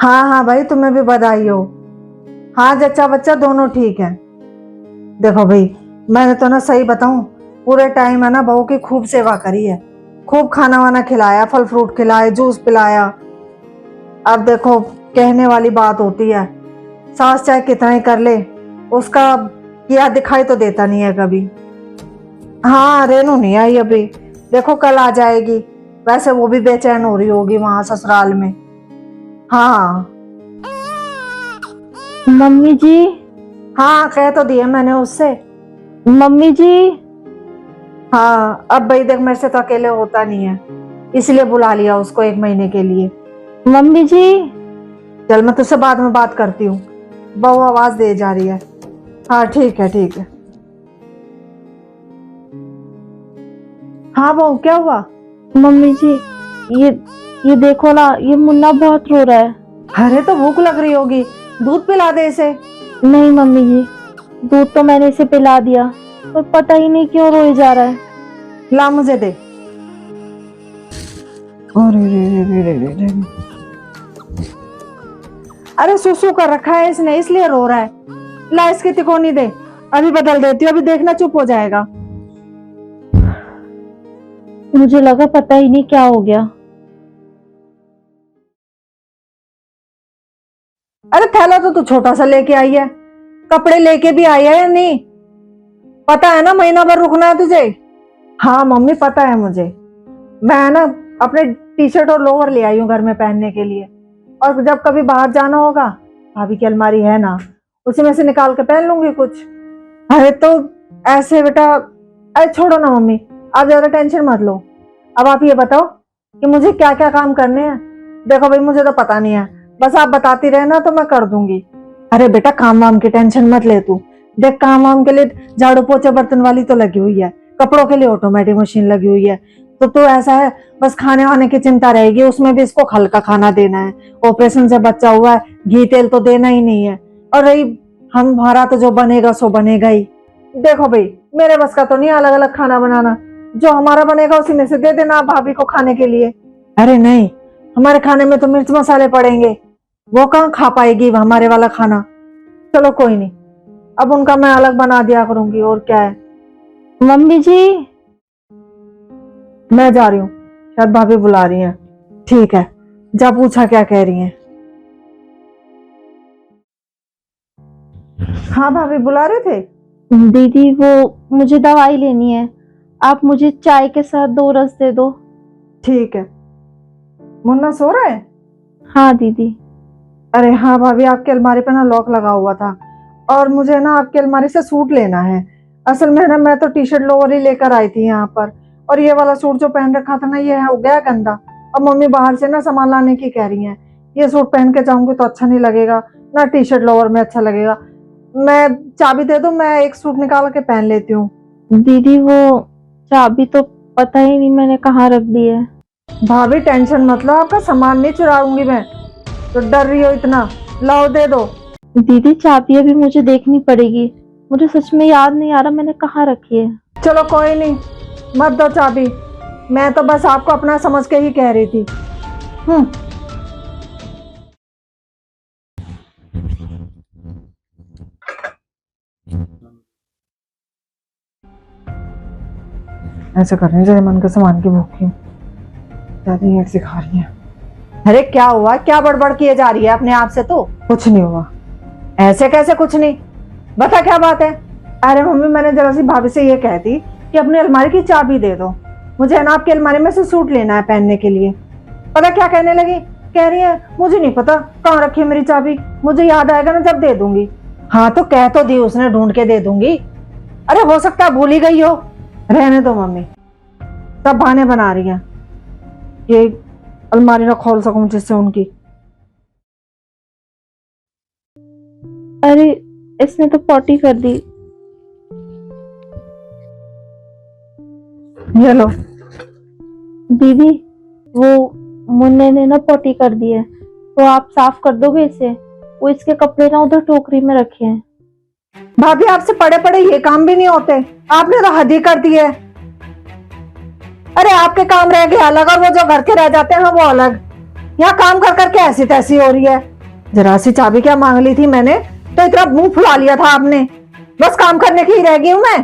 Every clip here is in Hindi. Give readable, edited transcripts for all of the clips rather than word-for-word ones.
हाँ हाँ भाई, तुम्हें भी बधाई हो। हाँ, जच्चा बच्चा दोनों ठीक है। देखो भाई, मैंने तो ना सही बताऊं, पूरे टाइम है ना बहू की खूब सेवा करी है। खूब खाना वाना खिलाया, फल फ्रूट खिलाए, जूस पिलाया। अब देखो, कहने वाली बात होती है, सास चाहे कितना ही कर ले, उसका किया दिखाई तो देता नहीं है कभी। हाँ, रेनू नहीं आई अभी। देखो कल आ जाएगी। वैसे वो भी बेचैन हो रही होगी वहां ससुराल में। हाँ मम्मी जी। हाँ, कह तो दिया मैंने उससे। मम्मी जी। हाँ, अब भाई देख, मेरे से तो अकेले होता नहीं है, इसलिए बुला लिया उसको 1 महीने के लिए। मम्मी जी। चल, मैं तुझसे बाद में बात करती हूँ। बहू आवाज दे जा रही है। हाँ ठीक है, ठीक है। हाँ बहू, क्या हुआ? मम्मी जी, ये ये देखो ना, ये मुन्ना बहुत रो रहा है। अरे तो भूख लग रही होगी, दूध पिला दे इसे। नहीं मम्मी जी, दूध तो मैंने इसे पिला दिया, पर पता ही नहीं क्यों रोए जा रहा है। ला मुझे दे। अरे रे रे रे रे रे रे। अरे सुसु कर रखा है इसने, इसलिए रो रहा है। ला इसकी तिकोनी दे, अभी बदल देती हूँ, अभी देखना चुप हो जाएगा। मुझे लगा पता ही नहीं क्या हो गया। अरे थैला तो तू छोटा सा लेके आई है, कपड़े लेके भी आई है या नहीं? पता है ना महीना भर रुकना है तुझे। हाँ मम्मी, पता है मुझे। मैं ना अपने टी शर्ट और लोअर ले आई हूँ घर में पहनने के लिए, और जब कभी बाहर जाना होगा, भाभी की अलमारी है ना, उसी में से निकाल के पहन लूंगी कुछ। अरे तो ऐसे बेटा, अरे छोड़ो ना मम्मी, आप ज्यादा टेंशन मत लो। अब आप ये बताओ कि मुझे क्या क्या काम करने हैं। देखो भाई, मुझे तो पता नहीं है, बस आप बताती रहे ना तो मैं कर दूंगी। अरे बेटा, काम वाम की टेंशन मत ले तू। देख, काम वाम के लिए झाड़ू पोछा बर्तन वाली तो लगी हुई है, कपड़ों के लिए ऑटोमेटिक मशीन लगी हुई है। तो ऐसा है, बस खाने वाने की चिंता रहेगी, उसमें भी इसको हल्का खाना देना है। ऑपरेशन से बच्चा हुआ है, घी तेल तो देना ही नहीं है। और रही हमारा, तो जो बनेगा सो बनेगा ही। देखो भाई, मेरे बस का तो नहीं अलग अलग खाना बनाना, जो हमारा बनेगा उसी में से दे देना आप भाभी को खाने के लिए। अरे नहीं, हमारे खाने में तो मिर्च मसाले पड़ेंगे, वो कहाँ खा पाएगी हमारे वाला खाना। चलो कोई नहीं, अब उनका मैं अलग बना दिया करूंगी, और क्या है। मम्मी जी। मैं जा रही हूँ, शायद भाभी बुला रही हैं। ठीक है, जा पूछा क्या कह रही हैं। हाँ भाभी बुला रहे थे। दीदी, वो मुझे दवाई लेनी है, आप मुझे चाय के साथ 2 रस दे दो। ठीक है। मुन्ना सो रहा है? हाँ दीदी। अरे हाँ भाभी, आपकी अलमारी पे ना लॉक लगा हुआ था, और मुझे ना आपकी अलमारी से सूट लेना है। असल में ना मैं तो टी शर्ट लोअर ही लेकर आई थी यहाँ पर, और ये वाला सूट जो पहन रखा था ना, ये हो गया गंदा। अब मम्मी बाहर से ना सामान लाने की कह रही हैं। ये सूट पहन के जाऊंगी तो अच्छा नहीं लगेगा ना, टी शर्ट लोअर में अच्छा लगेगा। मैं चाबी दे दूं, मैं एक सूट निकाल के पहन लेती हूँ। दीदी, वो चाबी तो पता ही नहीं मैंने कहाँ रख दी है। भाभी टेंशन मत लो, आपका सामान नहीं चुराऊंगी मैं, तो डर रही हो इतना। लाओ दे दो। दीदी, चाबी अभी मुझे देखनी पड़ेगी, मुझे सच में याद नहीं आ रहा मैंने कहाँ रखी है। चलो कोई नहीं, मत दो चाबी, मैं तो बस आपको अपना समझ के ही कह रही थी। ऐसे कर रही है जैसे मन के सामान की भूखी ज्यादा ही सिखा रही है। अरे क्या हुआ, क्या बड़बड़ किए जा रही है अपने आप से? तो कुछ नहीं हुआ। ऐसे कैसे कुछ नहीं, बता क्या बात है। अरे मम्मी, मैंने जरा सी भाभी से ये कहती कि अपनी अलमारी की चाबी दे दो, मुझे ना आपकी अलमारी में से सूट लेना है पहनने के लिए। पता क्या कहने लगी, कह रही है मुझे नहीं पता कहाँ रखी है मेरी चाबी, मुझे याद आएगा ना जब दे दूंगी। हाँ तो कह तो दी उसने, ढूंढ के दे दूंगी। अरे हो सकता है भूल ही गई हो। रहने दो मम्मी, सब बहाने बना रही है, ये अलमारी ना खोल सकूं जिससे उनकी। अरे, इसने तो पॉटी कर दी। ये लो। दीदी, वो मुन्ने ने ना पॉटी कर दी है, तो आप साफ कर दोगे इसे? वो इसके कपड़े ना उधर टोकरी में रखे हैं। भाभी आपसे पड़े पड़े ये काम भी नहीं होते, आपने तो हद ही कर दी है। अरे आपके काम रह गए अलग, और वो जो घर के रह जाते हैं वो अलग। यहाँ काम कर करके ऐसी तैसी हो रही है। जरा सी चाबी क्या मांग ली थी मैंने, तो इतना मुंह फुला लिया था आपने। बस काम करने की ही रह गई हूं मैं।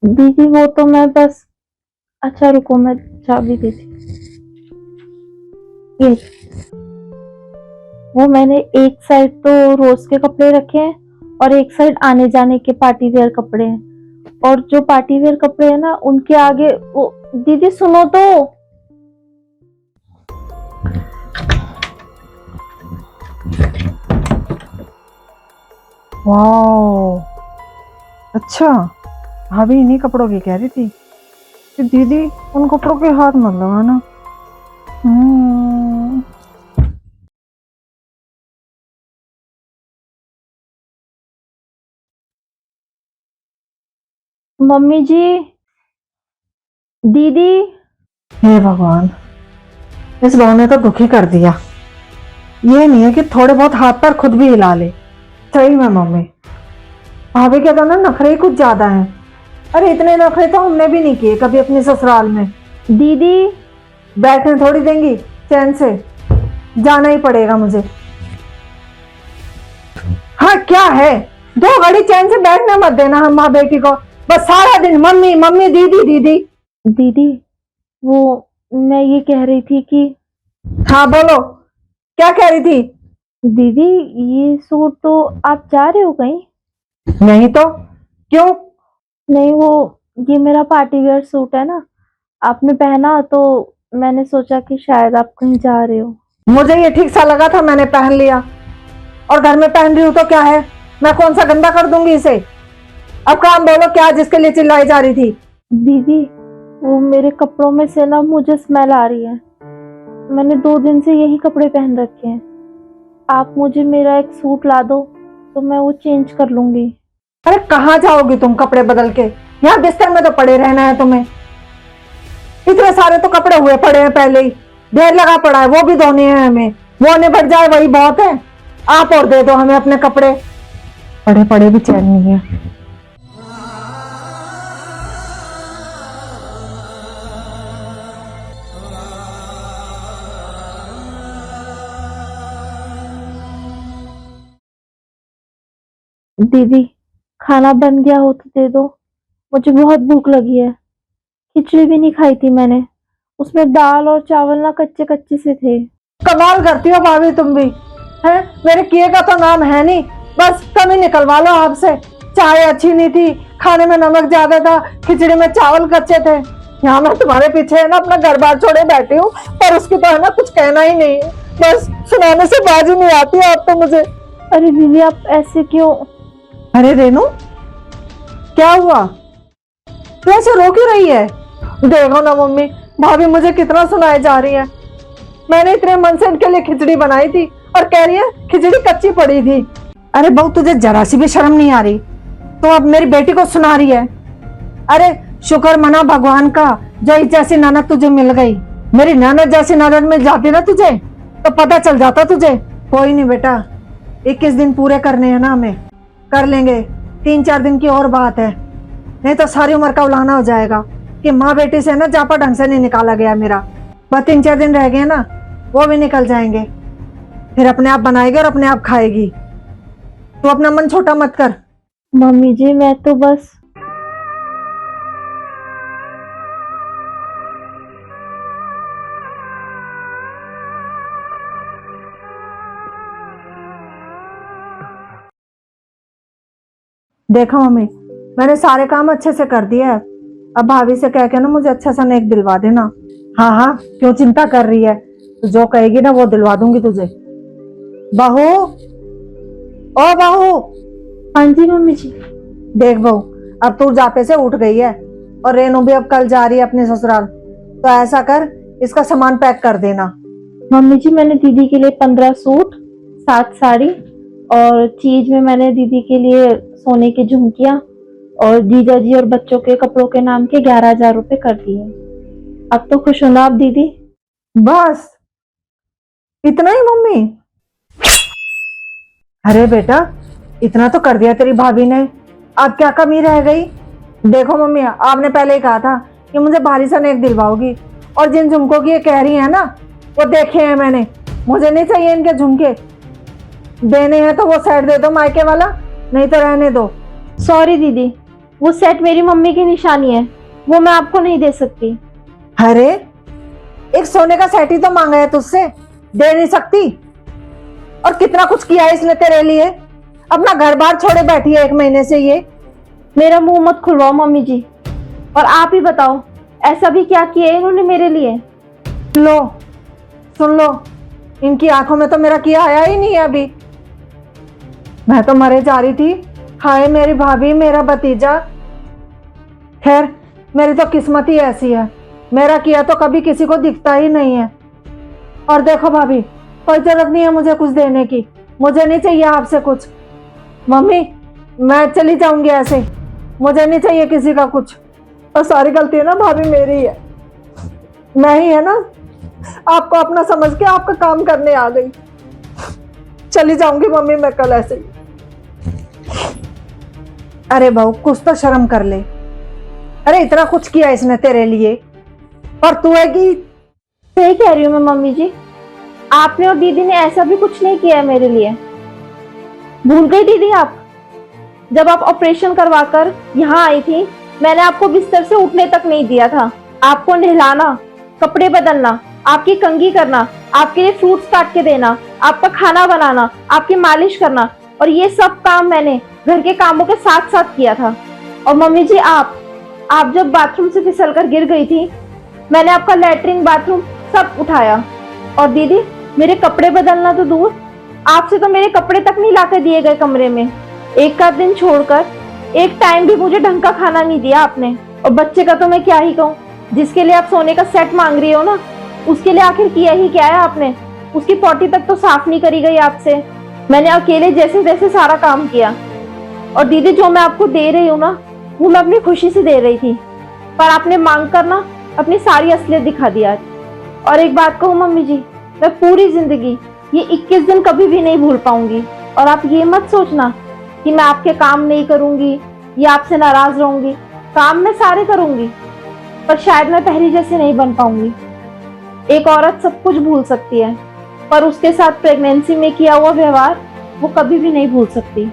दीदी वो तो मैं बस, अच्छा रुको मैं चाबी देती। ये वो मैंने एक साइड तो रोज के कपड़े रखे हैं और एक साइड आने जाने के पार्टी वेयर कपड़े हैं। और जो पार्टी वेयर कपड़े हैं ना उनके आगे वो, दीदी सुनो तो। वाह, अच्छा, भाभी इन्हीं कपड़ों की कह रही थी कि दीदी उन कपड़ों के हाथ मत लगाना। मम्मी जी, दीदी। हे भगवान, इस बहू ने तो दुखी कर दिया। ये नहीं है कि थोड़े बहुत हाथ पर खुद भी हिला ले। सही में मम्मी, भाभी के तो ना नखरे ही कुछ ज्यादा हैं। अरे इतने नखरे तो हमने भी नहीं किए कभी अपने ससुराल में। दीदी बैठने थोड़ी देंगी चैन से, जाना ही पड़ेगा मुझे। हाँ क्या है, 2 घड़ी चैन से बैठने मत देना हम माँ बेटी को। बस सारा दिन मम्मी मम्मी दीदी दीदी। दीदी वो मैं ये कह रही थी कि, हाँ बोलो, क्या कह रही थी? दीदी ये सूट तो आप जा रहे हो कहीं? नहीं तो क्यों? नहीं वो, ये मेरा पार्टी वेयर सूट है ना, आपने पहना तो मैंने सोचा कि शायद आप कहीं जा रहे हो। मुझे ये ठीक सा लगा था, मैंने पहन लिया। और घर में पहन रही हूँ तो क्या है, मैं कौन सा गंदा कर दूंगी इसे। अब काम बोलो, क्या जिसके लिए चिल्लाई जा रही थी? दीदी वो मेरे कपड़ों में से ना मुझे स्मेल आ रही है। मैंने 2 दिन से यही कपड़े पहन रखे हैं। आप मुझे मेरा एक सूट ला दो तो मैं वो चेंज कर लूंगी। अरे कहाँ जाओगी तुम कपड़े बदल के? यहाँ बिस्तर में तो पड़े रहना है तुम्हें। इतने सारे तो कपड़े हुए पड़े हैं पहले ही, ढेर लगा पड़ा है, वो भी धोने हैं हमें। वो निपट जाए वही बहुत है। आप और दे दो हमें अपने कपड़े, पड़े पड़े भी चैन नहीं है। दीदी खाना बन गया हो तो दे दो, मुझे बहुत भूख लगी है। खिचड़ी भी नहीं खाई थी मैंने, उसमें दाल और चावल ना कच्चे कच्चे से थे। कमाल करती हो भाभी तुम भी, है? मेरे किए का तो नाम है नहीं, बस कमी निकलवा लो आपसे। चाय अच्छी नहीं थी, खाने में नमक ज्यादा था, खिचड़ी में चावल कच्चे थे। यहाँ मैं तुम्हारे पीछे है ना अपना घर बार छोड़े बैठी हूँ, पर उसकी तो है ना कुछ कहना ही नहीं। बस सुनाने से बाजी नहीं आती आप तो मुझे। अरे दीदी आप ऐसे क्यों? अरे रेनू, क्या हुआ? तू ऐसे रो क्यों रही है? देखो ना मम्मी, भाभी मुझे कितना सुनाए जा रही है। मैंने इतने मन से इनके लिए खिचड़ी बनाई थी और कह रही है खिचड़ी कच्ची पड़ी थी। अरे बहू, तुझे जरा सी भी शर्म नहीं आ रही? तो अब मेरी बेटी को सुना रही है। अरे शुक्र मना भगवान का, जो जैसी ननद तुझे मिल गई। मेरी ननद जैसी ननद मिल जाती ना तुझे तो पता चल जाता तुझे। कोई नहीं बेटा, 21 दिन पूरे करने हैं ना हमें, कर लेंगे। 3-4 दिन की और बात है, नहीं तो सारी उम्र का उलाना हो जाएगा कि माँ बेटी से ना जापा ढंग से नहीं निकाला गया मेरा। बस 3-4 दिन रह गए ना, वो भी निकल जाएंगे। फिर अपने आप बनाएगी और अपने आप खाएगी। तू अपना मन छोटा मत कर। मम्मी जी मैं तो बस, देखो मम्मी, मैंने सारे काम अच्छे से कर दिए है। अब भाभी से कह के ना मुझे अच्छा सा नेक दिलवा देना। हाँ हाँ, क्यों चिंता कर रही है? तो जो कहेगी ना वो दिलवा दूंगी तुझे। बहू, ओ बहू। हाँ जी मम्मी जी। देख बहू, अब तू जापे से उठ गई है और रेनू भी अब कल जा रही है अपने ससुराल। तो ऐसा कर, इसका सामान पैक कर देना। मम्मी जी मैंने दीदी के लिए 15 सूट, 7 साड़ी और चीज में मैंने दीदी के लिए सोने की झुमकियां और जीजा जी और बच्चों के कपड़ों के नाम के 11,000 रुपए कर दिए। अब तो खुश हो ना आप दीदी? बस इतना ही मम्मी? अरे बेटा, इतना तो कर दिया तेरी भाभी ने, अब क्या कमी रह गई? देखो मम्मी, आपने पहले ही कहा था कि मुझे भारी सा नेक दिलवाओगी। और जिन झुमकों की ये कह रही है ना, वो देखे हैं मैंने। मुझे नहीं चाहिए इनके झुमके। देने हैं तो वो सेट दे दो मायके वाला, नहीं तो रहने दो। सॉरी दीदी, वो सेट मेरी मम्मी की निशानी है, वो मैं आपको नहीं दे सकती। अरे एक सोने का सेट ही तो मांगा है तुझसे, दे नहीं सकती? और कितना कुछ किया है इसने तेरे लिए, अपना घर बार छोड़े बैठी है 1 महीने से ये। मेरा मुंह मत खुलवाओ मम्मी जी, और आप ही बताओ ऐसा भी क्या किया है इन्होंने मेरे लिए। लो सुन लो, इनकी आंखों में तो मेरा किया आया ही नहीं है अभी। मैं तो मरे जा रही थी, हाय मेरी भाभी, मेरा भतीजा। खैर मेरी तो किस्मत ही ऐसी है, मेरा किया तो कभी किसी को दिखता ही नहीं है। और देखो भाभी, कोई जरूरत नहीं है मुझे कुछ देने की, मुझे नहीं चाहिए आपसे कुछ। मम्मी मैं चली जाऊंगी ऐसे, मुझे नहीं चाहिए किसी का कुछ। और सारी गलती है ना भाभी मेरी है, मैं ही है ना आपको अपना समझ के आपका काम करने आ गई। चली जाऊंगी मम्मी मैं कल ऐसे ही। अरे बहू कुछ तो शर्म कर ले, अरे इतना कुछ किया इसने तेरे लिए और तू है कि। सही कह रही हूँ मैं मम्मी जी, आपने और दीदी ने ऐसा भी कुछ नहीं किया है मेरे लिए। भूल गई दीदी आप, जब आप ऑपरेशन करवाकर यहाँ आई थी, मैंने आपको बिस्तर से उठने तक नहीं दिया था। आपको नहलाना, कपड़े बदलना, आपकी कंघी करना, आपके लिए फ्रूट्स काट के देना, आपका खाना बनाना, आपकी मालिश करना, और ये सब काम मैंने घर के कामों के साथ साथ किया था। और मम्मी जी आप जब बाथरूम से फिसलकर गिर गई थी, मैंने आपका लैट्रिन बाथरूम सब उठाया। और दीदी मेरे कपड़े बदलना तो दूर, आपसे तो मेरे कपड़े तक नहीं लाकर दिए गए कमरे में। एक का दिन छोड़कर एक टाइम भी मुझे ढंग का खाना नहीं दिया आपने। और बच्चे का तो मैं क्या ही कहूँ, जिसके लिए आप सोने का सेट मांग रही हो ना, उसके लिए आखिर किया ही क्या है आपने? उसकी पॉटी तक तो साफ नहीं करी गई आपसे। मैंने अकेले जैसे तैसे सारा काम किया। और दीदी जो मैं आपको दे रही हूँ ना, वो मैं अपनी खुशी से दे रही थी, पर आपने मांग कर ना अपनी सारी असलियत दिखा दिया। और एक बात कहूँ मम्मी जी, मैं पूरी जिंदगी ये 21 दिन कभी भी नहीं भूल पाऊंगी। और आप ये मत सोचना कि मैं आपके काम नहीं करूंगी या आपसे नाराज रहूंगी, काम मैं सारे करूंगी, पर शायद मैं पहली जैसे नहीं बन पाऊंगी। एक औरत सब कुछ भूल सकती है, पर उसके साथ प्रेगनेंसी में किया हुआ व्यवहार वो कभी भी नहीं भूल सकती।